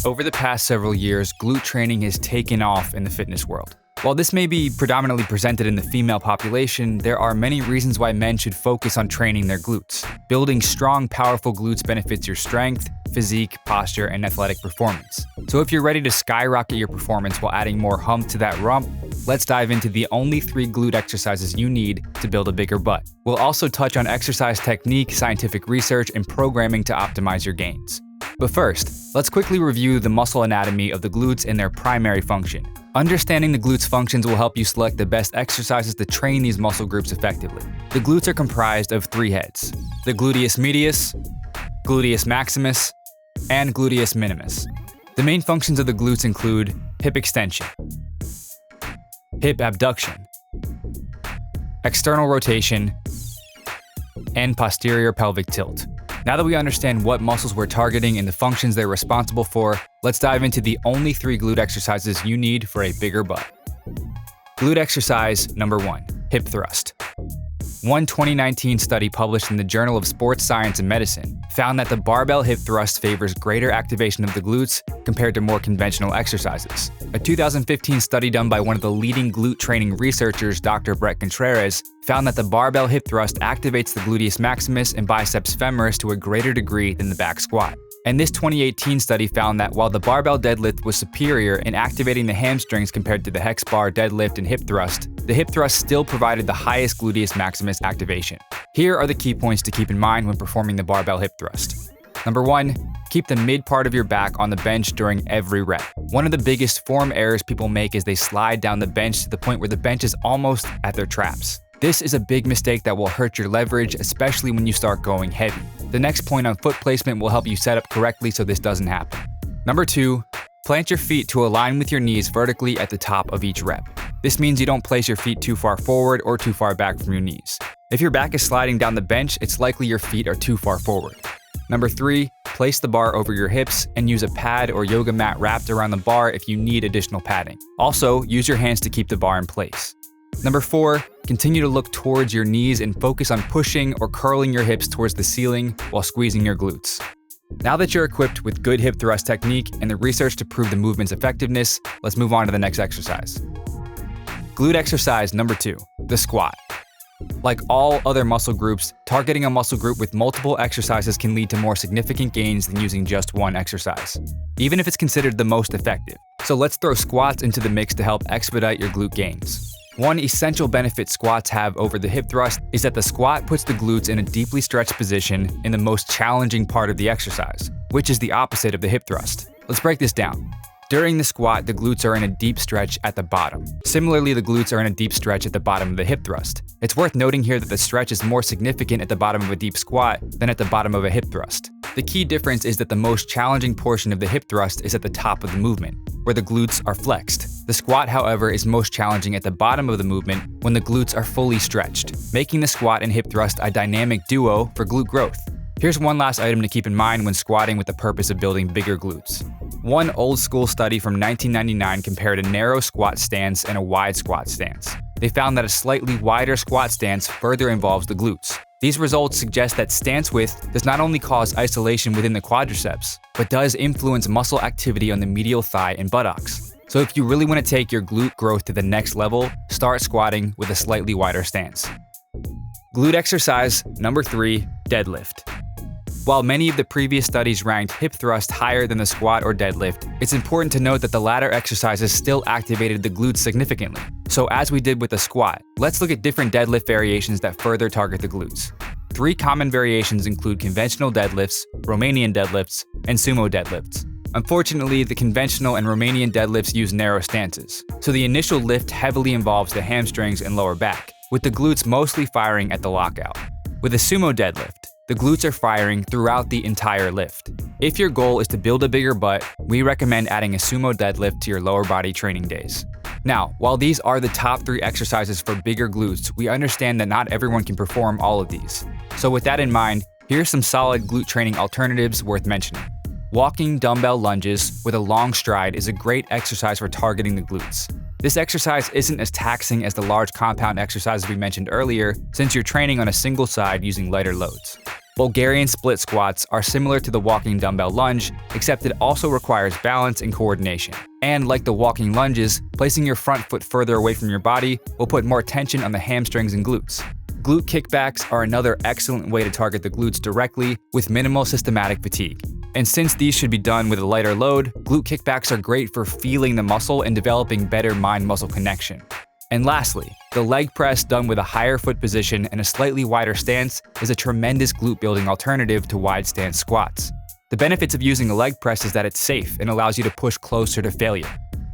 Over the past several years, glute training has taken off in the fitness world. While this may be predominantly presented in the female population, there are many reasons why men should focus on training their glutes. Building strong, powerful glutes benefits your strength, physique, posture, and athletic performance. So if you're ready to skyrocket your performance while adding more hump to that rump, let's dive into the only 3 glute exercises you need to build a bigger butt. We'll also touch on exercise technique, scientific research, and programming to optimize your gains. But first, let's quickly review the muscle anatomy of the glutes and their primary function. Understanding the glutes' functions will help you select the best exercises to train these muscle groups effectively. The glutes are comprised of 3 heads: the gluteus medius, gluteus maximus, and gluteus minimus. The main functions of the glutes include hip extension, hip abduction, external rotation, and posterior pelvic tilt. Now that we understand what muscles we're targeting and the functions they're responsible for, let's dive into the only 3 glute exercises you need for a bigger butt. Glute exercise number 1, hip thrust. One 2019 study published in the Journal of Sports Science and Medicine found that the barbell hip thrust favors greater activation of the glutes compared to more conventional exercises. A 2015 study done by one of the leading glute training researchers, Dr. Brett Contreras, found that the barbell hip thrust activates the gluteus maximus and biceps femoris to a greater degree than the back squat. And this 2018 study found that while the barbell deadlift was superior in activating the hamstrings compared to the hex bar deadlift and hip thrust, the hip thrust still provided the highest gluteus maximus activation. Here are the key points to keep in mind when performing the barbell hip thrust. Number 1, keep the mid part of your back on the bench during every rep. One of the biggest form errors people make is they slide down the bench to the point where the bench is almost at their traps. This is a big mistake that will hurt your leverage, especially when you start going heavy. The next point on foot placement will help you set up correctly so this doesn't happen. Number 2, plant your feet to align with your knees vertically at the top of each rep. This means you don't place your feet too far forward or too far back from your knees. If your back is sliding down the bench, it's likely your feet are too far forward. Number 3, place the bar over your hips and use a pad or yoga mat wrapped around the bar if you need additional padding. Also, use your hands to keep the bar in place. Number 4, continue to look towards your knees and focus on pushing or curling your hips towards the ceiling while squeezing your glutes. Now that you're equipped with good hip thrust technique and the research to prove the movement's effectiveness, let's move on to the next exercise. Glute exercise number 2, the squat. Like all other muscle groups, targeting a muscle group with multiple exercises can lead to more significant gains than using just one exercise, even if it's considered the most effective. So let's throw squats into the mix to help expedite your glute gains. One essential benefit squats have over the hip thrust is that the squat puts the glutes in a deeply stretched position in the most challenging part of the exercise, which is the opposite of the hip thrust. Let's break this down. During the squat, the glutes are in a deep stretch at the bottom. Similarly, the glutes are in a deep stretch at the bottom of the hip thrust. It's worth noting here that the stretch is more significant at the bottom of a deep squat than at the bottom of a hip thrust. The key difference is that the most challenging portion of the hip thrust is at the top of the movement, where the glutes are flexed. The squat, however, is most challenging at the bottom of the movement when the glutes are fully stretched, making the squat and hip thrust a dynamic duo for glute growth. Here's one last item to keep in mind when squatting with the purpose of building bigger glutes. One old school study from 1999 compared a narrow squat stance and a wide squat stance. They found that a slightly wider squat stance further involves the glutes. These results suggest that stance width does not only cause isolation within the quadriceps, but does influence muscle activity on the medial thigh and buttocks. So if you really want to take your glute growth to the next level, start squatting with a slightly wider stance. Glute exercise number 3, deadlift. While many of the previous studies ranked hip thrust higher than the squat or deadlift, it's important to note that the latter exercises still activated the glutes significantly. So as we did with the squat, let's look at different deadlift variations that further target the glutes. 3 common variations include conventional deadlifts, Romanian deadlifts, and sumo deadlifts. Unfortunately, the conventional and Romanian deadlifts use narrow stances, so the initial lift heavily involves the hamstrings and lower back, with the glutes mostly firing at the lockout. With a sumo deadlift, the glutes are firing throughout the entire lift. If your goal is to build a bigger butt, we recommend adding a sumo deadlift to your lower body training days. Now, while these are the top 3 exercises for bigger glutes, we understand that not everyone can perform all of these. So with that in mind, here's some solid glute training alternatives worth mentioning. Walking dumbbell lunges with a long stride is a great exercise for targeting the glutes. This exercise isn't as taxing as the large compound exercises we mentioned earlier, since you're training on a single side using lighter loads. Bulgarian split squats are similar to the walking dumbbell lunge, except it also requires balance and coordination. And like the walking lunges, placing your front foot further away from your body will put more tension on the hamstrings and glutes. Glute kickbacks are another excellent way to target the glutes directly with minimal systematic fatigue. And since these should be done with a lighter load, glute kickbacks are great for feeling the muscle and developing better mind-muscle connection. And lastly, the leg press done with a higher foot position and a slightly wider stance is a tremendous glute building alternative to wide stance squats. The benefits of using a leg press is that it's safe and allows you to push closer to failure.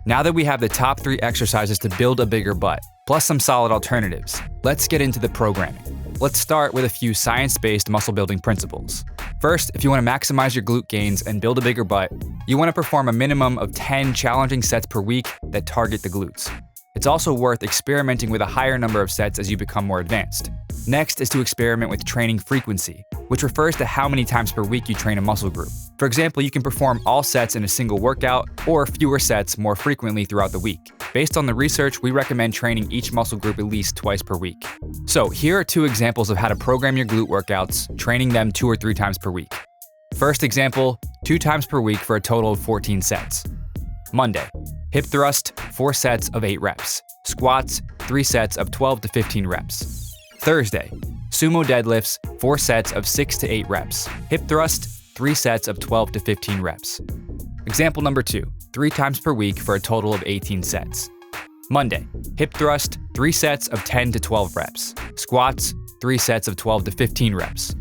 Now that we have the top 3 exercises to build a bigger butt, plus some solid alternatives, let's get into the programming. Let's start with a few science-based muscle building principles. First, if you want to maximize your glute gains and build a bigger butt, you want to perform a minimum of 10 challenging sets per week that target the glutes. It's also worth experimenting with a higher number of sets as you become more advanced. Next is to experiment with training frequency, which refers to how many times per week you train a muscle group. For example, you can perform all sets in a single workout or fewer sets more frequently throughout the week. Based on the research, we recommend training each muscle group at least twice per week. So here are 2 examples of how to program your glute workouts, training them 2 or 3 times per week. First example, 2 times per week for a total of 14 sets. Monday, hip thrust, 4 sets of 8 reps. Squats, 3 sets of 12 to 15 reps. Thursday, sumo deadlifts, 4 sets of 6 to 8 reps. Hip thrust, 3 sets of 12 to 15 reps. Example number 2, 3 times per week for a total of 18 sets. Monday, hip thrust, 3 sets of 10 to 12 reps. Squats, 3 sets of 12 to 15 reps.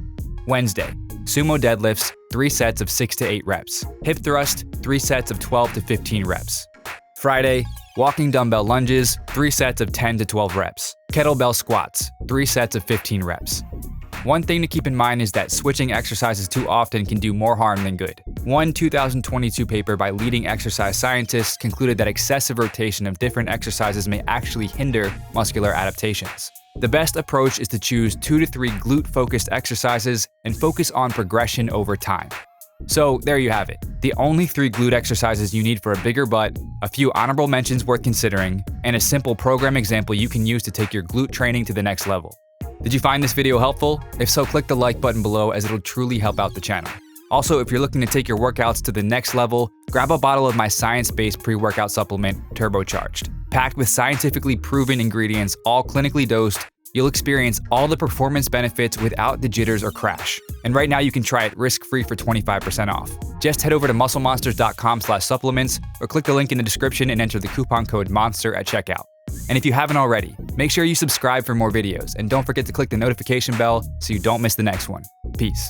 Wednesday, sumo deadlifts, 3 sets of 6 to 8 reps. Hip thrust, 3 sets of 12 to 15 reps. Friday, walking dumbbell lunges, 3 sets of 10 to 12 reps. Kettlebell squats, 3 sets of 15 reps. One thing to keep in mind is that switching exercises too often can do more harm than good. One 2022 paper by leading exercise scientists concluded that excessive rotation of different exercises may actually hinder muscular adaptations. The best approach is to choose 2 to 3 glute-focused exercises and focus on progression over time. So there you have it, the only 3 glute exercises you need for a bigger butt, a few honorable mentions worth considering, and a simple program example you can use to take your glute training to the next level. Did you find this video helpful? If so, click the like button below as it'll truly help out the channel. Also, if you're looking to take your workouts to the next level, grab a bottle of my science-based pre-workout supplement, Turbocharged. Packed with scientifically proven ingredients, all clinically dosed, you'll experience all the performance benefits without the jitters or crash. And right now you can try it risk-free for 25% off. Just head over to musclemonsters.com/supplements or click the link in the description and enter the coupon code MONSTER at checkout. And if you haven't already, make sure you subscribe for more videos and don't forget to click the notification bell so you don't miss the next one. Peace.